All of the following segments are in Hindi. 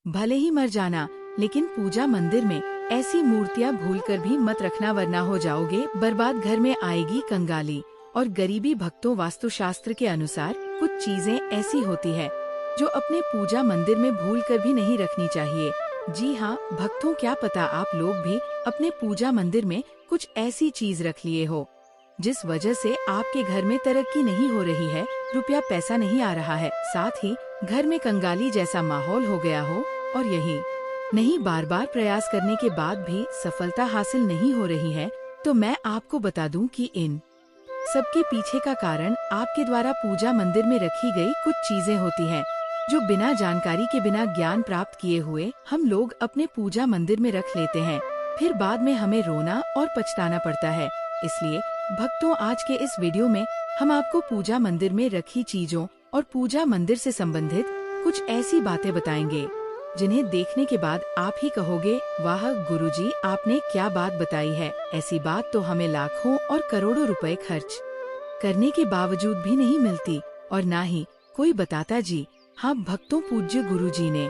भले ही मर जाना, लेकिन पूजा मंदिर में ऐसी मूर्तियाँ भूलकर भी मत रखना, वरना हो जाओगे बर्बाद। घर में आएगी कंगाली और गरीबी। भक्तों, वास्तुशास्त्र के अनुसार कुछ चीजें ऐसी होती है जो अपने पूजा मंदिर में भूलकर भी नहीं रखनी चाहिए। जी हाँ भक्तों, क्या पता आप लोग भी अपने पूजा मंदिर में कुछ ऐसी चीज रख लिए हो जिस वजह से आपके घर में तरक्की नहीं हो रही है, रुपया पैसा नहीं आ रहा है, साथ ही घर में कंगाली जैसा माहौल हो गया हो। और यही नहीं, बार बार प्रयास करने के बाद भी सफलता हासिल नहीं हो रही है। तो मैं आपको बता दूं कि इन सबके पीछे का कारण आपके द्वारा पूजा मंदिर में रखी गई कुछ चीजें होती हैं, जो बिना जानकारी के, बिना ज्ञान प्राप्त किए हुए हम लोग अपने पूजा मंदिर में रख लेते हैं। फिर बाद में हमें रोना और पछताना पड़ता है। इसलिए भक्तों, आज के इस वीडियो में हम आपको पूजा मंदिर में रखी चीजों और पूजा मंदिर से संबंधित कुछ ऐसी बातें बताएंगे जिन्हें देखने के बाद आप ही कहोगे, वाह गुरुजी, आपने क्या बात बताई है। ऐसी बात तो हमें लाखों और करोड़ों रुपए खर्च करने के बावजूद भी नहीं मिलती और ना ही कोई बताता। जी हाँ भक्तों, पूज्य गुरुजी ने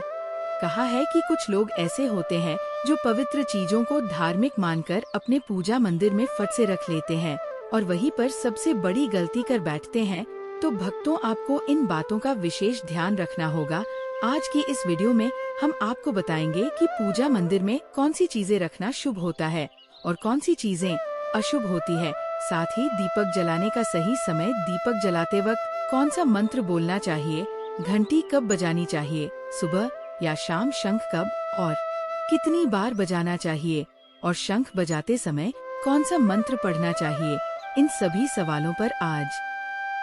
कहा है कि कुछ लोग ऐसे होते हैं जो पवित्र चीजों को धार्मिक मानकर अपने पूजा मंदिर में फट से रख लेते हैं और वहीं पर सबसे बड़ी गलती कर बैठते हैं। तो भक्तों, आपको इन बातों का विशेष ध्यान रखना होगा। आज की इस वीडियो में हम आपको बताएंगे कि पूजा मंदिर में कौन सी चीजें रखना शुभ होता है और कौन सी चीजें अशुभ होती है। साथ ही दीपक जलाने का सही समय, दीपक जलाते वक्त कौन सा मंत्र बोलना चाहिए, घंटी कब बजानी चाहिए, सुबह या शाम, शंख कब और कितनी बार बजाना चाहिए और शंख बजाते समय कौन सा मंत्र पढ़ना चाहिए। इन सभी सवालों पर आज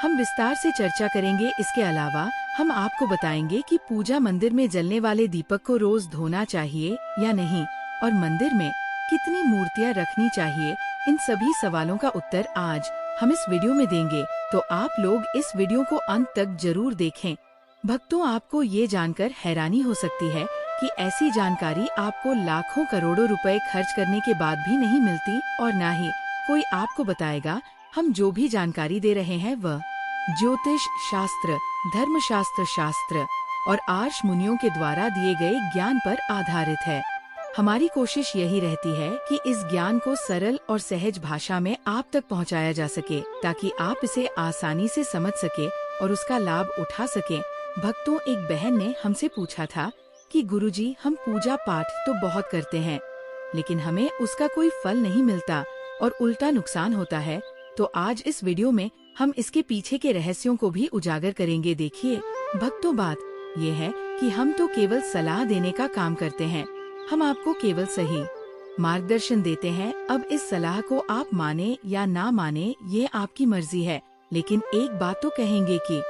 हम विस्तार से चर्चा करेंगे। इसके अलावा हम आपको बताएंगे कि पूजा मंदिर में जलने वाले दीपक को रोज धोना चाहिए या नहीं और मंदिर में कितनी मूर्तियां रखनी चाहिए। इन सभी सवालों का उत्तर आज हम इस वीडियो में देंगे, तो आप लोग इस वीडियो को अंत तक जरूर देखें। भक्तों, आपको ये जानकर हैरानी हो सकती है कि ऐसी जानकारी आपको लाखों करोड़ों रुपए खर्च करने के बाद भी नहीं मिलती और न ही कोई आपको बताएगा। हम जो भी जानकारी दे रहे हैं वह ज्योतिष शास्त्र, धर्मशास्त्र शास्त्र और आर्ष मुनियों के द्वारा दिए गए ज्ञान पर आधारित है। हमारी कोशिश यही रहती है कि इस ज्ञान को सरल और सहज भाषा में आप तक पहुंचाया जा सके, ताकि आप इसे आसानी से समझ सके और उसका लाभ उठा सके। भक्तों, एक बहन ने हमसे पूछा था कि गुरुजी, हम पूजा पाठ तो बहुत करते हैं लेकिन हमें उसका कोई फल नहीं मिलता और उल्टा नुकसान होता है। तो आज इस वीडियो में हम इसके पीछे के रहस्यों को भी उजागर करेंगे। देखिए भक्तों, बात ये है कि हम तो केवल सलाह देने का काम करते हैं, हम आपको केवल सही मार्गदर्शन देते हैं। अब इस सलाह को आप माने या ना माने ये आपकी मर्जी है, लेकिन एक बात तो कहेंगे कि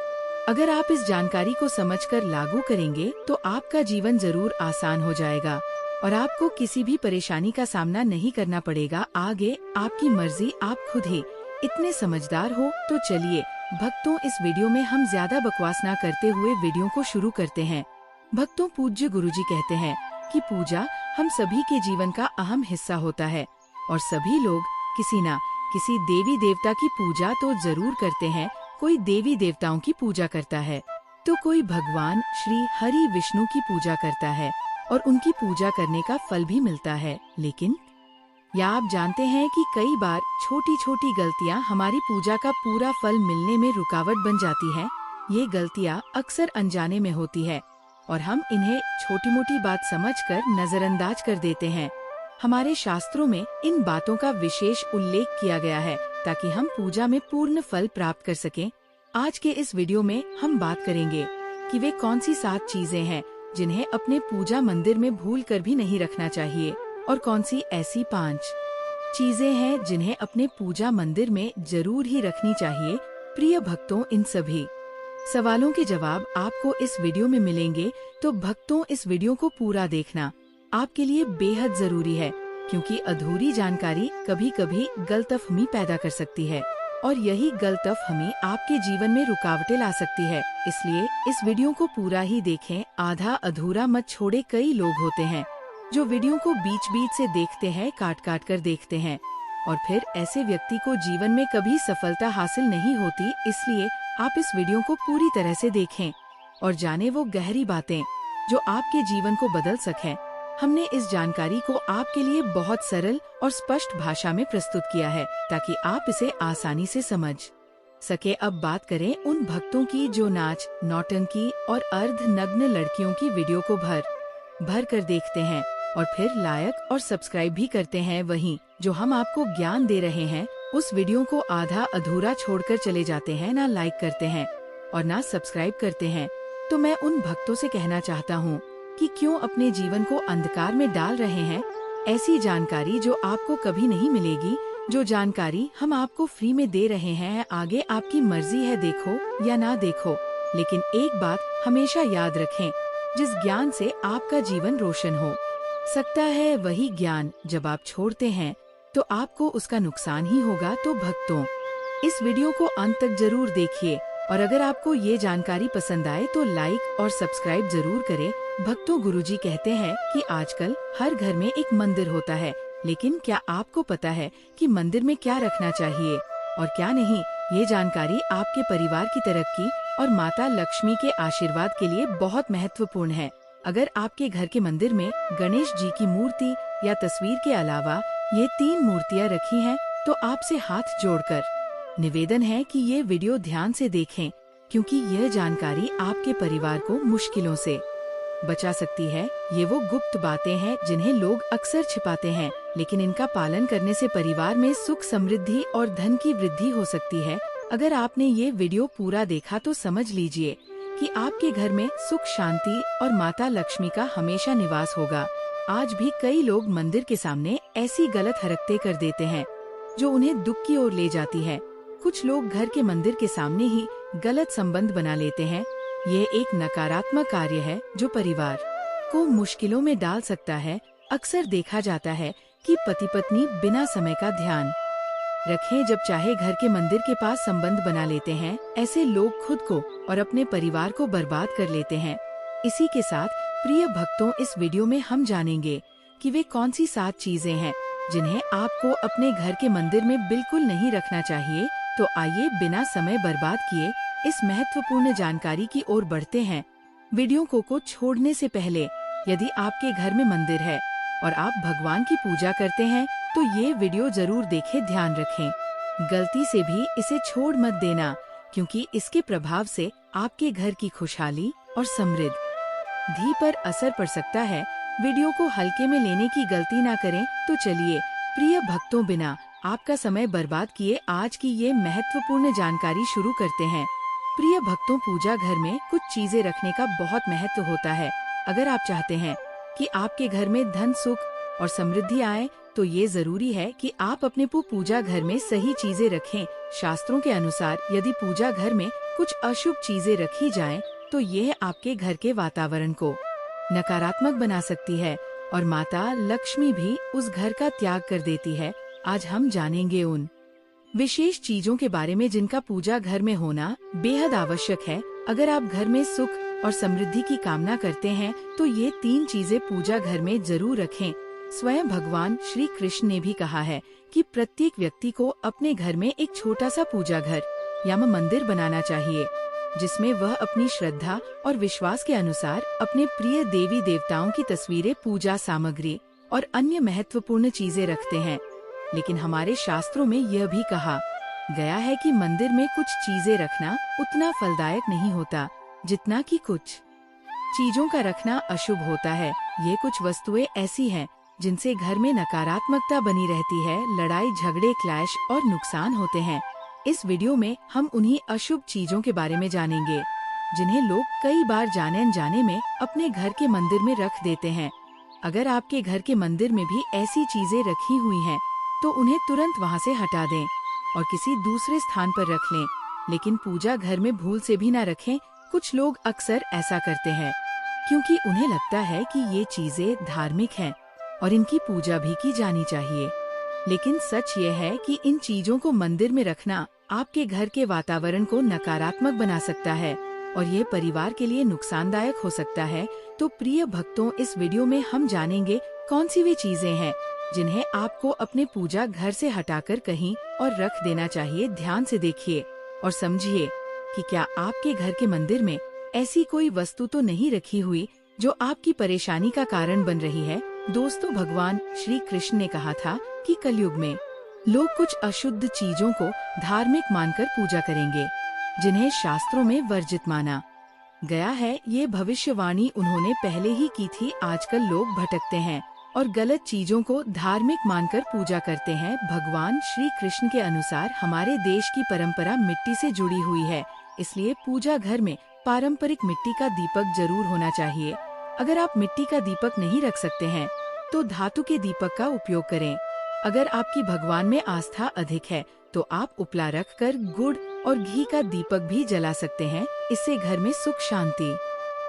अगर आप इस जानकारी को समझकर लागू करेंगे तो आपका जीवन जरूर आसान हो जाएगा और आपको किसी भी परेशानी का सामना नहीं करना पड़ेगा। आगे आपकी मर्जी, आप खुद ही इतने समझदार हो। तो चलिए भक्तों, इस वीडियो में हम ज्यादा बकवास ना करते हुए वीडियो को शुरू करते हैं। भक्तों, पूज्य गुरुजी कहते हैं कि पूजा हम सभी के जीवन का अहम हिस्सा होता है और सभी लोग किसी न किसी देवी देवता की पूजा तो जरूर करते हैं। कोई देवी देवताओं की पूजा करता है तो कोई भगवान श्री हरि विष्णु की पूजा करता है और उनकी पूजा करने का फल भी मिलता है। लेकिन या आप जानते हैं कि कई बार छोटी छोटी गलतियां हमारी पूजा का पूरा फल मिलने में रुकावट बन जाती हैं। ये गलतियां अक्सर अनजाने में होती है और हम इन्हें छोटी मोटी बात समझकर नजरअंदाज कर देते हैं। हमारे शास्त्रों में इन बातों का विशेष उल्लेख किया गया है ताकि हम पूजा में पूर्ण फल प्राप्त कर सकें। आज के इस वीडियो में हम बात करेंगे कि वे कौन सी 7 चीजें हैं जिन्हें अपने पूजा मंदिर में भूल कर भी नहीं रखना चाहिए और कौन सी ऐसी 5 चीजें हैं जिन्हें अपने पूजा मंदिर में जरूर ही रखनी चाहिए। प्रिय भक्तों, इन सभी सवालों के जवाब आपको इस वीडियो में मिलेंगे, तो भक्तों इस वीडियो को पूरा देखना आपके लिए बेहद जरूरी है, क्योंकि अधूरी जानकारी कभी कभी गलतफहमी पैदा कर सकती है और यही गलतफहमी आपके जीवन में रुकावटें ला सकती है। इसलिए इस वीडियो को पूरा ही देखें, आधा अधूरा मत छोड़े। कई लोग होते हैं जो वीडियो को बीच बीच से देखते हैं, काट काट कर देखते हैं और फिर ऐसे व्यक्ति को जीवन में कभी सफलता हासिल नहीं होती। इसलिए आप इस वीडियो को पूरी तरह से देखें और जाने वो गहरी बातें जो आपके जीवन को बदल सके। हमने इस जानकारी को आपके लिए बहुत सरल और स्पष्ट भाषा में प्रस्तुत किया है ताकि आप इसे आसानी से समझ सके। अब बात करें उन भक्तों की जो नाच, नौटंकी और अर्धनग्न लड़कियों की वीडियो को भर कर देखते हैं और फिर लाइक और सब्सक्राइब भी करते हैं। वहीं जो हम आपको ज्ञान दे रहे हैं उस वीडियो को आधा अधूरा छोड़कर चले जाते हैं, ना लाइक करते हैं और ना सब्सक्राइब करते हैं। तो मैं उन भक्तों से कहना चाहता हूँ कि क्यों अपने जीवन को अंधकार में डाल रहे हैं। ऐसी जानकारी जो आपको कभी नहीं मिलेगी, जो जानकारी हम आपको फ्री में दे रहे हैं, आगे आपकी मर्जी है देखो या ना देखो। लेकिन एक बात हमेशा याद रखें, जिस ज्ञान से आपका जीवन रोशन हो सकता है वही ज्ञान जब आप छोड़ते हैं तो आपको उसका नुकसान ही होगा। तो भक्तों, इस वीडियो को अंत तक जरूर देखिए और अगर आपको ये जानकारी पसंद आए तो लाइक और सब्सक्राइब जरूर करें। भक्तों, गुरुजी कहते हैं कि आजकल हर घर में एक मंदिर होता है, लेकिन क्या आपको पता है कि मंदिर में क्या रखना चाहिए और क्या नहीं? ये जानकारी आपके परिवार की तरक्की और माता लक्ष्मी के आशीर्वाद के लिए बहुत महत्वपूर्ण है। अगर आपके घर के मंदिर में गणेश जी की मूर्ति या तस्वीर के अलावा ये 3 मूर्तियाँ रखी हैं, तो आपसे हाथ जोड़कर निवेदन है कि ये वीडियो ध्यान से देखें, क्योंकि यह जानकारी आपके परिवार को मुश्किलों से बचा सकती है। ये वो गुप्त बातें हैं जिन्हें लोग अक्सर छिपाते हैं, लेकिन इनका पालन करने से परिवार में सुख, समृद्धि और धन की वृद्धि हो सकती है। अगर आपने ये वीडियो पूरा देखा तो समझ लीजिए कि आपके घर में सुख, शांति और माता लक्ष्मी का हमेशा निवास होगा। आज भी कई लोग मंदिर के सामने ऐसी गलत हरकतें कर देते हैं जो उन्हें दुख की ओर ले जाती है। कुछ लोग घर के मंदिर के सामने ही गलत संबंध बना लेते हैं। ये एक नकारात्मक कार्य है जो परिवार को मुश्किलों में डाल सकता है। अक्सर देखा जाता है कि पति पत्नी बिना समय का ध्यान रखें जब चाहे घर के मंदिर के पास संबंध बना लेते हैं। ऐसे लोग खुद को और अपने परिवार को बर्बाद कर लेते हैं। इसी के साथ प्रिय भक्तों, इस वीडियो में हम जानेंगे कि वे कौन सी 7 चीजें हैं जिन्हें आपको अपने घर के मंदिर में बिल्कुल नहीं रखना चाहिए। तो आइए बिना समय बर्बाद किए इस महत्वपूर्ण जानकारी की ओर बढ़ते हैं। वीडियो को छोड़ने से पहले, यदि आपके घर में मंदिर है और आप भगवान की पूजा करते हैं तो ये वीडियो जरूर देखें। ध्यान रखें, गलती से भी इसे छोड़ मत देना, क्योंकि इसके प्रभाव से आपके घर की खुशहाली और समृद्धि पर असर पड़ सकता है। वीडियो को हल्के में लेने की गलती ना करें। तो चलिए प्रिय भक्तों, बिना आपका समय बर्बाद किए आज की ये महत्वपूर्ण जानकारी शुरू करते हैं। प्रिय भक्तों, पूजा घर में कुछ चीजें रखने का बहुत महत्व होता है। अगर आप चाहते हैं कि आपके घर में धन, सुख और समृद्धि आए, तो ये जरूरी है कि आप अपने पूजा घर में सही चीजें रखें। शास्त्रों के अनुसार यदि पूजा घर में कुछ अशुभ चीजें रखी जाएं, तो यह आपके घर के वातावरण को नकारात्मक बना सकती है और माता लक्ष्मी भी उस घर का त्याग कर देती है। आज हम जानेंगे उन विशेष चीजों के बारे में जिनका पूजा घर में होना बेहद आवश्यक है। अगर आप घर में सुख और समृद्धि की कामना करते हैं तो ये 3 चीजें पूजा घर में जरूर रखें। स्वयं भगवान श्री कृष्ण ने भी कहा है कि प्रत्येक व्यक्ति को अपने घर में एक छोटा सा पूजा घर या मंदिर बनाना चाहिए, जिसमें वह अपनी श्रद्धा और विश्वास के अनुसार अपने प्रिय देवी देवताओं की तस्वीरें, पूजा सामग्री और अन्य महत्वपूर्ण चीजें रखते हैं। लेकिन हमारे शास्त्रों में यह भी कहा गया है कि मंदिर में कुछ चीजें रखना उतना फलदायक नहीं होता जितना कि कुछ चीजों का रखना अशुभ होता है। ये कुछ वस्तुएं ऐसी हैं जिनसे घर में नकारात्मकता बनी रहती है, लड़ाई झगड़े, क्लैश और नुकसान होते हैं। इस वीडियो में हम उन्हीं अशुभ चीजों के बारे में जानेंगे जिन्हें लोग कई बार जाने अनजाने में अपने घर के मंदिर में रख देते हैं। अगर आपके घर के मंदिर में भी ऐसी चीजें रखी हुई हैं, तो उन्हें तुरंत वहां से हटा दें और किसी दूसरे स्थान पर रख लें। लेकिन पूजा घर में भूल से भी न रखें। कुछ लोग अक्सर ऐसा करते हैं क्योंकि उन्हें लगता है कि ये चीजें धार्मिक हैं और इनकी पूजा भी की जानी चाहिए। लेकिन सच ये है कि इन चीजों को मंदिर में रखना आपके घर के वातावरण को नकारात्मक बना सकता है और ये परिवार के लिए नुकसानदायक हो सकता है। तो प्रिय भक्तों, इस वीडियो में हम जानेंगे कौन सी वे चीजें हैं जिन्हें आपको अपने पूजा घर से हटाकर कहीं और रख देना चाहिए। ध्यान से देखिए और समझिए कि क्या आपके घर के मंदिर में ऐसी कोई वस्तु तो नहीं रखी हुई जो आपकी परेशानी का कारण बन रही है। दोस्तों, भगवान श्री कृष्ण ने कहा था कि कलयुग में लोग कुछ अशुद्ध चीजों को धार्मिक मानकर पूजा करेंगे, जिन्हें शास्त्रों में वर्जित माना गया है। ये भविष्यवाणी उन्होंने पहले ही की थी। आजकल लोग भटकते हैं और गलत चीजों को धार्मिक मानकर पूजा करते हैं। भगवान श्री कृष्ण के अनुसार हमारे देश की परंपरा मिट्टी से जुड़ी हुई है, इसलिए पूजा घर में पारंपरिक मिट्टी का दीपक जरूर होना चाहिए। अगर आप मिट्टी का दीपक नहीं रख सकते हैं तो धातु के दीपक का उपयोग करें। अगर आपकी भगवान में आस्था अधिक है तो आप उपला रख कर गुड़ और घी का दीपक भी जला सकते हैं। इससे घर में सुख शांति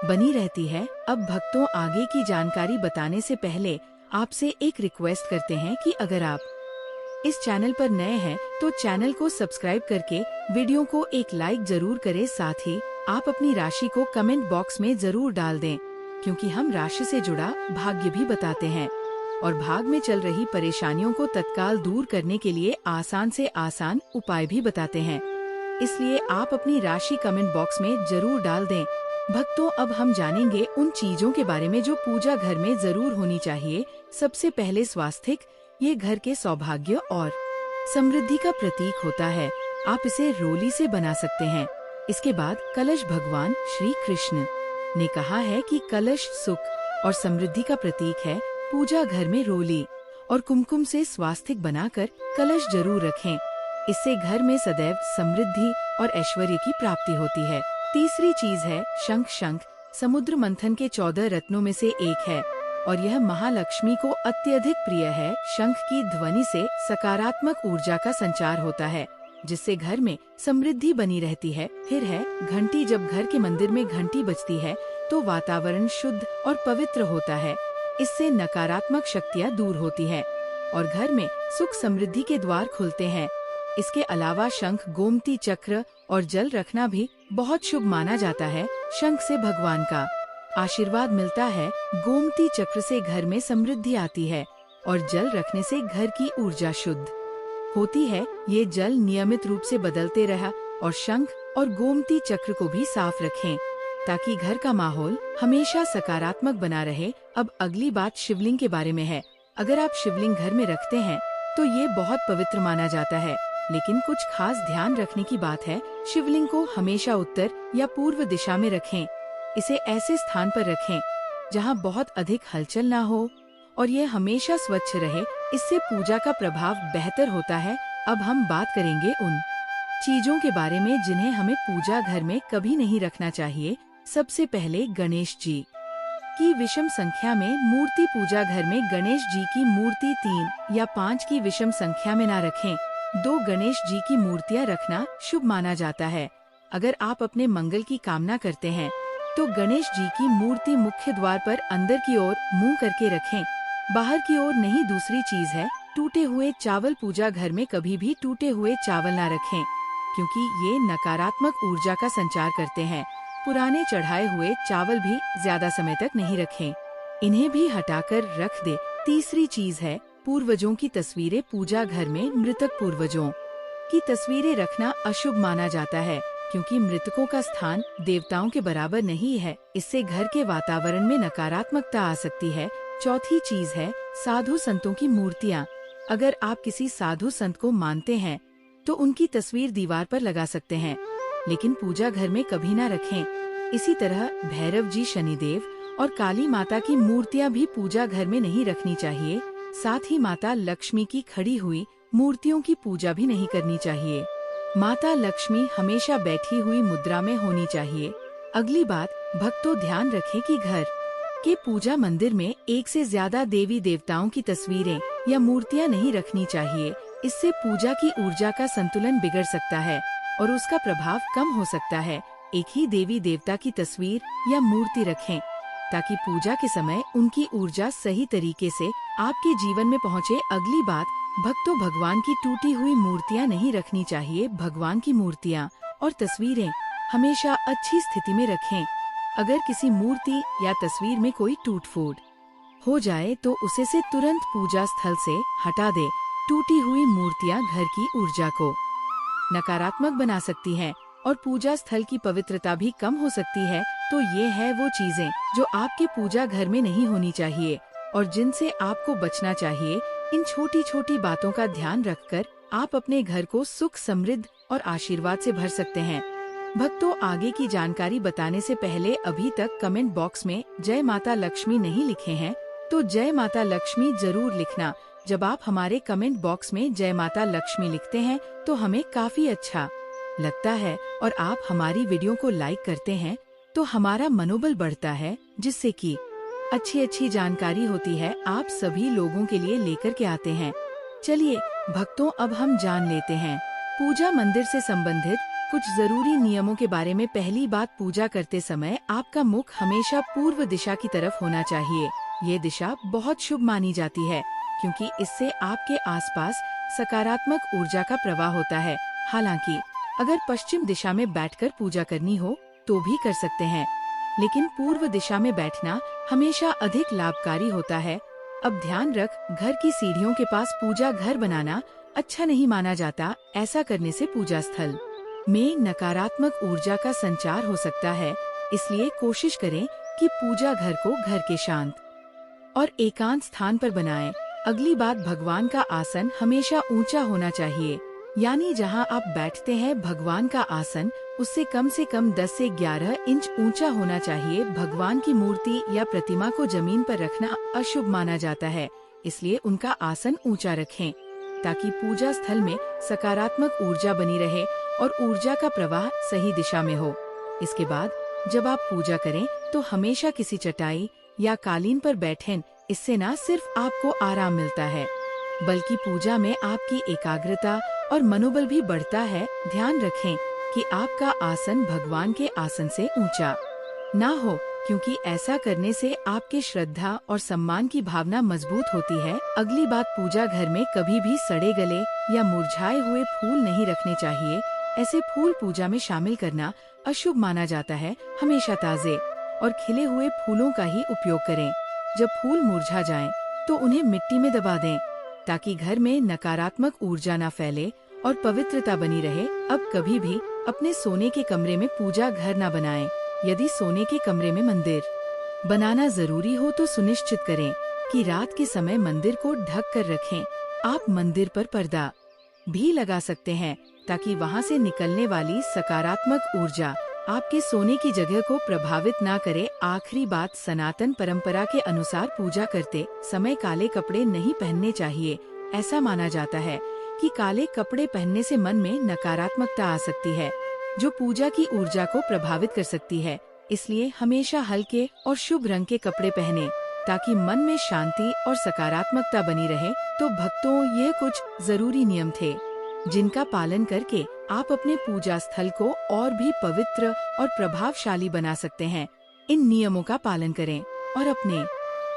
बनी रहती है। अब भक्तों, आगे की जानकारी बताने से पहले आपसे एक रिक्वेस्ट करते हैं कि अगर आप इस चैनल पर नए हैं तो चैनल को सब्सक्राइब करके वीडियो को एक लाइक जरूर करें। साथ ही आप अपनी राशि को कमेंट बॉक्स में जरूर डाल दें, क्योंकि हम राशि से जुड़ा भाग्य भी बताते हैं और भाग में चल रही परेशानियों को तत्काल दूर करने के लिए आसान से आसान उपाय भी बताते हैं। इसलिए आप अपनी राशि कमेंट बॉक्स में जरूर डाल दें। भक्तों, अब हम जानेंगे उन चीजों के बारे में जो पूजा घर में जरूर होनी चाहिए। सबसे पहले स्वास्तिक, ये घर के सौभाग्य और समृद्धि का प्रतीक होता है। आप इसे रोली से बना सकते हैं। इसके बाद कलश, भगवान श्री कृष्ण ने कहा है कि कलश सुख और समृद्धि का प्रतीक है। पूजा घर में रोली और कुमकुम से स्वास्तिक बनाकर कलश जरूर रखें। इससे घर में सदैव समृद्धि और ऐश्वर्य की प्राप्ति होती है। तीसरी चीज है शंख। शंख समुद्र मंथन के 14 रत्नों में से एक है और यह महालक्ष्मी को अत्यधिक प्रिय है। शंख की ध्वनि से सकारात्मक ऊर्जा का संचार होता है, जिससे घर में समृद्धि बनी रहती है। फिर है घंटी। जब घर के मंदिर में घंटी बजती है तो वातावरण शुद्ध और पवित्र होता है। इससे नकारात्मक शक्तियाँ दूर होती है और घर में सुख समृद्धि के द्वार खुलते हैं। इसके अलावा शंख, गोमती चक्र और जल रखना भी बहुत शुभ माना जाता है। शंख से भगवान का आशीर्वाद मिलता है। गोमती चक्र से घर में समृद्धि आती है और जल रखने से घर की ऊर्जा शुद्ध होती है। ये जल नियमित रूप से बदलते रहा और शंख और गोमती चक्र को भी साफ रखें, ताकि घर का माहौल हमेशा सकारात्मक बना रहे। अब अगली बात शिवलिंग के बारे में है। अगर आप शिवलिंग घर में रखते हैं तो ये बहुत पवित्र माना जाता है, लेकिन कुछ खास ध्यान रखने की बात है। शिवलिंग को हमेशा उत्तर या पूर्व दिशा में रखें। इसे ऐसे स्थान पर रखें जहां बहुत अधिक हलचल ना हो और यह हमेशा स्वच्छ रहे। इससे पूजा का प्रभाव बेहतर होता है। अब हम बात करेंगे उन चीजों के बारे में जिन्हें हमें पूजा घर में कभी नहीं रखना चाहिए। सबसे पहले गणेश जी की विषम संख्या में मूर्ति। पूजा घर में गणेश जी की मूर्ति 3 या 5 की विषम संख्या में ना रखें। 2 गणेश जी की मूर्तियां रखना शुभ माना जाता है। अगर आप अपने मंगल की कामना करते हैं तो गणेश जी की मूर्ति मुख्य द्वार पर अंदर की ओर मुंह करके रखें, बाहर की ओर नहीं। दूसरी चीज है टूटे हुए चावल। पूजा घर में कभी भी टूटे हुए चावल ना रखें, क्योंकि ये नकारात्मक ऊर्जा का संचार करते हैं। पुराने चढ़ाए हुए चावल भी ज्यादा समय तक नहीं रखें, इन्हें भी हटाकर रख दे। तीसरी चीज है पूर्वजों की तस्वीरें। पूजा घर में मृतक पूर्वजों की तस्वीरें रखना अशुभ माना जाता है, क्योंकि मृतकों का स्थान देवताओं के बराबर नहीं है। इससे घर के वातावरण में नकारात्मकता आ सकती है। चौथी चीज है साधु संतों की मूर्तियाँ। अगर आप किसी साधु संत को मानते हैं तो उनकी तस्वीर दीवार पर लगा सकते हैं, लेकिन पूजा घर में कभी ना रखें। इसी तरह भैरव जी, शनिदेव और काली माता की मूर्तियाँ भी पूजा घर में नहीं रखनी चाहिए। साथ ही माता लक्ष्मी की खड़ी हुई मूर्तियों की पूजा भी नहीं करनी चाहिए। माता लक्ष्मी हमेशा बैठी हुई मुद्रा में होनी चाहिए। अगली बात, भक्तों ध्यान रखें कि घर के पूजा मंदिर में एक से ज्यादा देवी देवताओं की तस्वीरें या मूर्तियां नहीं रखनी चाहिए। इससे पूजा की ऊर्जा का संतुलन बिगड़ सकता है और उसका प्रभाव कम हो सकता है। एक ही देवी देवता की तस्वीर या मूर्ति रखें, ताकि पूजा के समय उनकी ऊर्जा सही तरीके से आपके जीवन में पहुँचे। अगली बात, भक्तों भगवान की टूटी हुई मूर्तियाँ नहीं रखनी चाहिए। भगवान की मूर्तियाँ और तस्वीरें हमेशा अच्छी स्थिति में रखें। अगर किसी मूर्ति या तस्वीर में कोई टूट फूट हो जाए तो उसे से तुरंत पूजा स्थल से हटा दे। टूटी हुई मूर्तियाँ घर की ऊर्जा को नकारात्मक बना सकती हैं और पूजा स्थल की पवित्रता भी कम हो सकती है। तो ये है वो चीजें जो आपके पूजा घर में नहीं होनी चाहिए और जिनसे आपको बचना चाहिए। इन छोटी छोटी बातों का ध्यान रखकर आप अपने घर को सुख, समृद्ध और आशीर्वाद से भर सकते हैं। भक्तों, आगे की जानकारी बताने से पहले अभी तक कमेंट बॉक्स में जय माता लक्ष्मी नहीं लिखे हैं तो जय माता लक्ष्मी जरूर लिखना। जब आप हमारे कमेंट बॉक्स में जय माता लक्ष्मी लिखते हैं तो हमें काफी अच्छा लगता है और आप हमारी वीडियो को लाइक करते हैं तो हमारा मनोबल बढ़ता है, जिससे कि अच्छी जानकारी होती है आप सभी लोगों के लिए लेकर के आते हैं। चलिए भक्तों, अब हम जान लेते हैं पूजा मंदिर से संबंधित कुछ जरूरी नियमों के बारे में। पहली बात, पूजा करते समय आपका मुख हमेशा पूर्व दिशा की तरफ होना चाहिए। ये दिशा बहुत शुभ मानी जाती है क्योंकि इससे आपके आसपास सकारात्मक ऊर्जा का प्रवाह होता है। हालांकि अगर पश्चिम दिशा में बैठकर पूजा करनी हो तो भी कर सकते हैं, लेकिन पूर्व दिशा में बैठना हमेशा अधिक लाभकारी होता है। अब ध्यान रख, घर की सीढ़ियों के पास पूजा घर बनाना अच्छा नहीं माना जाता। ऐसा करने से पूजा स्थल में नकारात्मक ऊर्जा का संचार हो सकता है। इसलिए कोशिश करें कि पूजा घर को घर के शांत और एकांत स्थान पर बनाएं। अगली बात, भगवान का आसन हमेशा ऊंचा होना चाहिए, यानी जहां आप बैठते हैं भगवान का आसन उससे कम 10 से 11 इंच ऊंचा होना चाहिए। भगवान की मूर्ति या प्रतिमा को जमीन पर रखना अशुभ माना जाता है, इसलिए उनका आसन ऊंचा रखें ताकि पूजा स्थल में सकारात्मक ऊर्जा बनी रहे और ऊर्जा का प्रवाह सही दिशा में हो। इसके बाद जब आप पूजा करें तो हमेशा किसी चटाई या कालीन पर बैठें। इससे न सिर्फ आपको आराम मिलता है बल्कि पूजा में आपकी एकाग्रता और मनोबल भी बढ़ता है। ध्यान रखें कि आपका आसन भगवान के आसन से ऊंचा ना हो, क्योंकि ऐसा करने से आपके श्रद्धा और सम्मान की भावना मजबूत होती है। अगली बात, पूजा घर में कभी भी सड़े गले या मुरझाए हुए फूल नहीं रखने चाहिए। ऐसे फूल पूजा में शामिल करना अशुभ माना जाता है। हमेशा ताजे और खिले हुए फूलों का ही उपयोग करें। जब फूल मुरझा जाएं, तो उन्हें मिट्टी में दबा दें ताकि घर में नकारात्मक ऊर्जा न फैले और पवित्रता बनी रहे। अब कभी भी अपने सोने के कमरे में पूजा घर न बनाएं। यदि सोने के कमरे में मंदिर बनाना जरूरी हो तो सुनिश्चित करें कि रात के समय मंदिर को ढक कर रखें। आप मंदिर पर पर्दा भी लगा सकते हैं ताकि वहां से निकलने वाली सकारात्मक ऊर्जा आपके सोने की जगह को प्रभावित ना करे। आखिरी बात, सनातन परंपरा के अनुसार पूजा करते समय काले कपड़े नहीं पहनने चाहिए। ऐसा माना जाता है कि काले कपड़े पहनने से मन में नकारात्मकता आ सकती है जो पूजा की ऊर्जा को प्रभावित कर सकती है। इसलिए हमेशा हल्के और शुभ रंग के कपड़े पहने ताकि मन में शांति और सकारात्मकता बनी रहे। तो भक्तों, ये कुछ जरूरी नियम थे जिनका पालन करके आप अपने पूजा स्थल को और भी पवित्र और प्रभावशाली बना सकते हैं। इन नियमों का पालन करें और अपने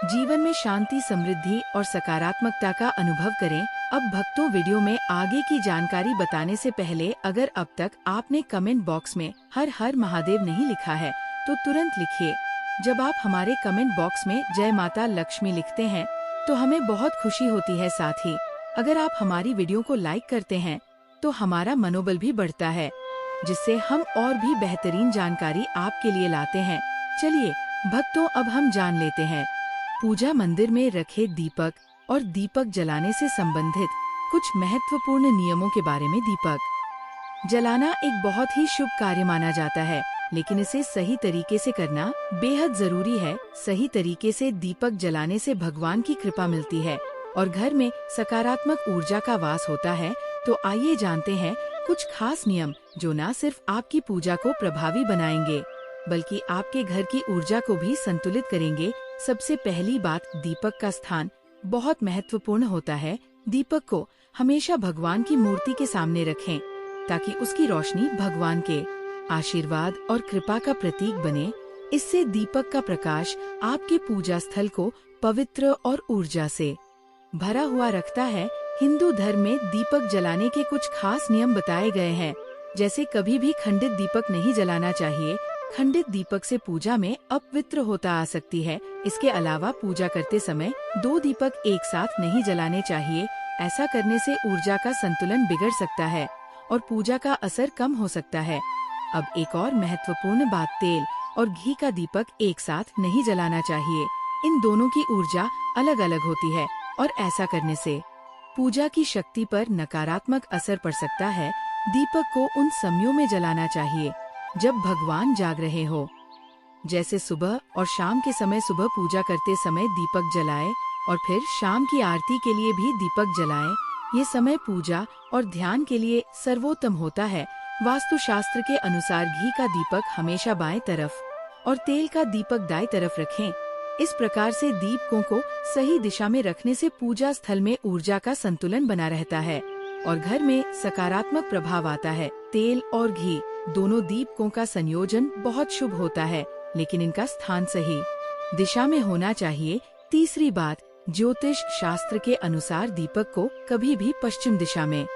जीवन में शांति, समृद्धि और सकारात्मकता का अनुभव करें। अब भक्तों, वीडियो में आगे की जानकारी बताने से पहले अगर अब तक आपने कमेंट बॉक्स में हर हर महादेव नहीं लिखा है तो तुरंत लिखिए। जब आप हमारे कमेंट बॉक्स में जय माता लक्ष्मी लिखते हैं तो हमें बहुत खुशी होती है। साथ ही अगर आप हमारी वीडियो को लाइक करते हैं तो हमारा मनोबल भी बढ़ता है, जिससे हम और भी बेहतरीन जानकारी आपके लिए लाते हैं। चलिए भक्तों, अब हम जान लेते हैं पूजा मंदिर में रखे दीपक और दीपक जलाने से संबंधित कुछ महत्वपूर्ण नियमों के बारे में। दीपक जलाना एक बहुत ही शुभ कार्य माना जाता है, लेकिन इसे सही तरीके से करना बेहद जरूरी है। सही तरीके से दीपक जलाने से भगवान की कृपा मिलती है और घर में सकारात्मक ऊर्जा का वास होता है। तो आइए जानते हैं कुछ खास नियम जो न सिर्फ आपकी पूजा को प्रभावी बनाएंगे बल्कि आपके घर की ऊर्जा को भी संतुलित करेंगे। सबसे पहली बात, दीपक का स्थान बहुत महत्वपूर्ण होता है। दीपक को हमेशा भगवान की मूर्ति के सामने रखें ताकि उसकी रोशनी भगवान के आशीर्वाद और कृपा का प्रतीक बने। इससे दीपक का प्रकाश आपके पूजा स्थल को पवित्र और ऊर्जा से भरा हुआ रखता है। हिंदू धर्म में दीपक जलाने के कुछ खास नियम बताए गए हैं, जैसे कभी भी खंडित दीपक नहीं जलाना चाहिए। खंडित दीपक से पूजा में अपवित्र होता आ सकती है। इसके अलावा पूजा करते समय 2 दीपक एक साथ नहीं जलाने चाहिए। ऐसा करने से ऊर्जा का संतुलन बिगड़ सकता है और पूजा का असर कम हो सकता है। अब एक और महत्वपूर्ण बात, तेल और घी का दीपक एक साथ नहीं जलाना चाहिए। इन दोनों की ऊर्जा अलग अलग होती है और ऐसा करने से पूजा की शक्ति पर नकारात्मक असर पड़ सकता है। दीपक को उन समयों में जलाना चाहिए जब भगवान जाग रहे हो, जैसे सुबह और शाम के समय। सुबह पूजा करते समय दीपक जलाए और फिर शाम की आरती के लिए भी दीपक जलाए। ये समय पूजा और ध्यान के लिए सर्वोत्तम होता है। वास्तुशास्त्र के अनुसार घी का दीपक हमेशा बाएं तरफ और तेल का दीपक दाएं तरफ रखें। इस प्रकार से दीपकों को सही दिशा में रखने से पूजा स्थल में ऊर्जा का संतुलन बना रहता है और घर में सकारात्मक प्रभाव आता है। तेल और घी दोनों दीपकों का संयोजन बहुत शुभ होता है, लेकिन इनका स्थान सही दिशा में होना चाहिए। तीसरी बात, ज्योतिष शास्त्र के अनुसार दीपक को कभी भी पश्चिम दिशा में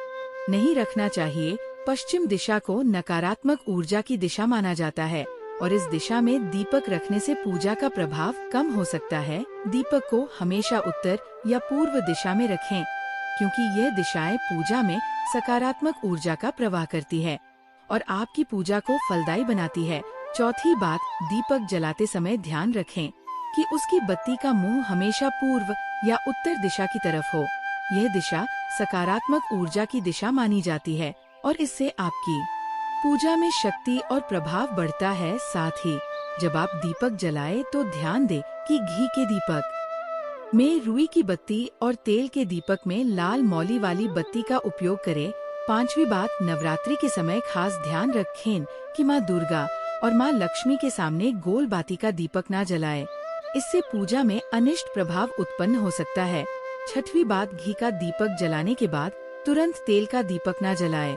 नहीं रखना चाहिए। पश्चिम दिशा को नकारात्मक ऊर्जा की दिशा माना जाता है और इस दिशा में दीपक रखने से पूजा का प्रभाव कम हो सकता है। दीपक को हमेशा उत्तर या पूर्व दिशा में रखें, क्योंकि यह दिशाएं पूजा में सकारात्मक ऊर्जा का प्रवाह करती है और आपकी पूजा को फलदायी बनाती है। चौथी बात, दीपक जलाते समय ध्यान रखें कि उसकी बत्ती का मुंह हमेशा पूर्व या उत्तर दिशा की तरफ हो। यह दिशा सकारात्मक ऊर्जा की दिशा मानी जाती है और इससे आपकी पूजा में शक्ति और प्रभाव बढ़ता है। साथ ही जब आप दीपक जलाएं तो ध्यान दें कि घी के दीपक में रुई की बत्ती और तेल के दीपक में लाल मौली वाली बत्ती का उपयोग करें। पांचवी बात, नवरात्रि के समय खास ध्यान रखें कि माँ दुर्गा और माँ लक्ष्मी के सामने गोल बाती का दीपक ना जलाएं। इससे पूजा में अनिष्ट प्रभाव उत्पन्न हो सकता है। छठवीं बात, घी का दीपक जलाने के बाद तुरंत तेल का दीपक ना जलाएं।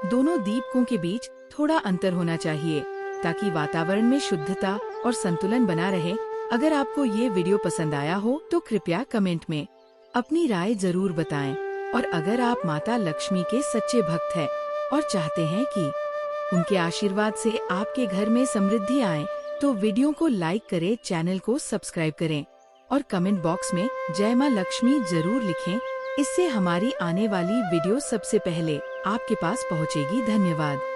दोनों दीपकों के बीच थोड़ा अंतर होना चाहिए ताकि वातावरण में शुद्धता और संतुलन बना रहे। अगर आपको ये वीडियो पसंद आया हो तो कृपया कमेंट में अपनी राय जरूर बताएं। और अगर आप माता लक्ष्मी के सच्चे भक्त हैं और चाहते हैं कि उनके आशीर्वाद से आपके घर में समृद्धि आए, तो वीडियो को लाइक करें, चैनल को सब्सक्राइब करें और कमेंट बॉक्स में जय मां लक्ष्मी जरूर लिखें। इससे हमारी आने वाली वीडियो सबसे पहले आपके पास पहुंचेगी। धन्यवाद।